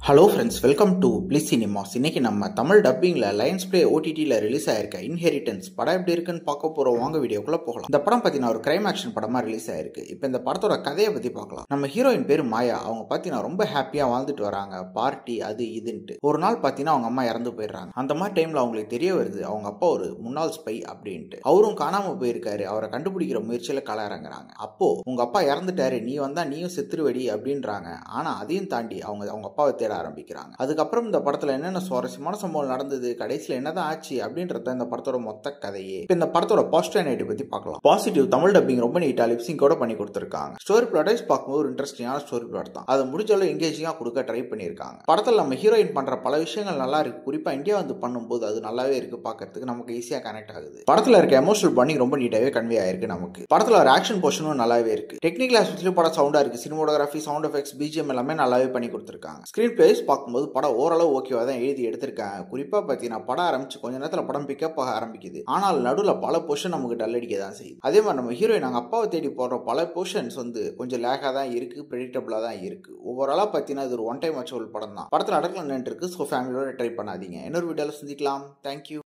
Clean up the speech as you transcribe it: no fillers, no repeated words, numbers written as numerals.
Hello friends, welcome to bliss cinemas. இன்னைக்கு நம்ம Tamil டப்பிங்ல Lions play ஓடிடியில் ரிலீஸ் ஆயிருக்க இன்ஹெரிட்டன்ஸ் படம் எப்படி இருக்குன்னு பார்க்க போறோம். வாங்க வீடியோக்குள்ள போகலாம். இந்த படம் பார்த்தீங்கன்னா ஒரு கிரைம் ஆக்ஷன் படமா ரிலீஸ் ஆயிருக்கு. இப்போ இந்த படத்தோட கதையை பத்தி பார்க்கலாம். நம்ம ஹீரோயின் பேரு மாயா. அவங்க பார்த்தீங்கன்னா ரொம்ப ஹாப்பியா வாழ்ந்துட்டு வராங்க. பார்ட்டி அது இதுன்ட்டு. ஒரு நாள் பார்த்தீங்கன்னா அவங்க அம்மா இறந்து போயிடுறாங்க. அந்த மாதிரி டைம்ல அவங்களுக்கு தெரிய வருது அவங்க அப்பா ஒரு முன்னாள் ஸ்பை அப்படின்ட்டு. அவரும் காணாம போயிருக்காரு. அவரை கண்டுபிடிக்கிற முயற்சியில கள இறங்குறாங்க. அப்போ உங்க அப்பா இறந்துட்டாரு, நீ வந்தா நீயும் செத்துருவடி அப்படின்றாங்க. ஆனா அதையும் தாண்டி அவங்க அப்பாவை தேட ஆரம்பிக்கிறாங்க. அதுக்கப்புறம் இந்த படத்துல என்னென்ன சுவாரஸ்யமான சம்பவம் நடந்தது, கடைசியில் என்னதான் ஆச்சு அப்படின்றத இந்த படத்தோட மொத்த கதையே. இந்த படத்தோட பாசிட்டிவ் நெகட்டிவ் பத்தி பார்க்கலாம். பாசிட்டிவ், தமிழ் டப்பிங் ரொம்ப நீட்டா லிப்சிங் கூட பண்ணி கொடுத்திருக்காங்க. ஸ்டோரி பிளாட் பார்க்கும்போது ஒரு இன்ட்ரெஸ்டிங்கான ஸ்டோரி பிளாட் தான். அதை முடிஞ்ச அளவு எங்கேஜிங்கா கொடுக்க ட்ரை பண்ணியிருக்காங்க. படத்துல நம்ம ஹீரோயின் பண்ற பல விஷயங்கள் நல்லா இருக்கு. குறிப்பா இந்தியா வந்து பண்ணும்போது அது நல்லாவே இருக்கு. பார்க்கறதுக்கு நமக்கு ஈஸியா கனெக்ட் ஆகுது. படத்துல இருக்க எமோஷனல் பாண்டிங் ரொம்ப நீட்டாவே கன்வே ஆயிருக்கு நமக்கு. படத்துல ஒரு ஆக்ஷன் போர்ஷனும் நல்லாவே இருக்கு. டெக்னிக்கல் ஆஸ்பெக்ட்லயும் படம் சவுண்டா இருக்கு. சினிமோட்டோகிராஃபி, சவுண்ட் எஃபெக்ட்ஸ், பிஜிஎம் எல்லாமே நல்லாவே பண்ணி கொடுத்திருக்காங்க. ஸ்கிரீன் பிளேஸ் பார்க்கும்போது படம் ஓரளவு ஓகேவா தான் எழுதி எடுத்திருக்காங்க. குறிப்பா பார்த்தீங்கன்னா படம் ஆரம்பிச்சு கொஞ்ச நேரத்தில் படம் பிக்கப் ஆக ஆரம்பிக்குது. ஆனால் நடுவில் பல போர்ஷன் நமக்கு டல் அடிக்க தான் செய்யுது. அதே மாதிரி நம்ம ஹீரோயின் நாங்கள் அப்பாவை தேடி போடுற பல போர்ஷன்ஸ் வந்து கொஞ்சம் லேக்காக தான் இருக்கு, ப்ரெடிக்டபிளா தான் இருக்கு. ஓவராலா பார்த்தீங்கன்னா இது ஒரு ஒன் டைம் வாட்சபிள் படம் தான். படத்தில் அடக்கலாம் நின்று இருக்கு. ஸோ ஃபேமிலியோட ட்ரை பண்ணாதீங்க. இன்னொரு வீடியோவில் சந்திக்கலாம். தேங்க்யூ.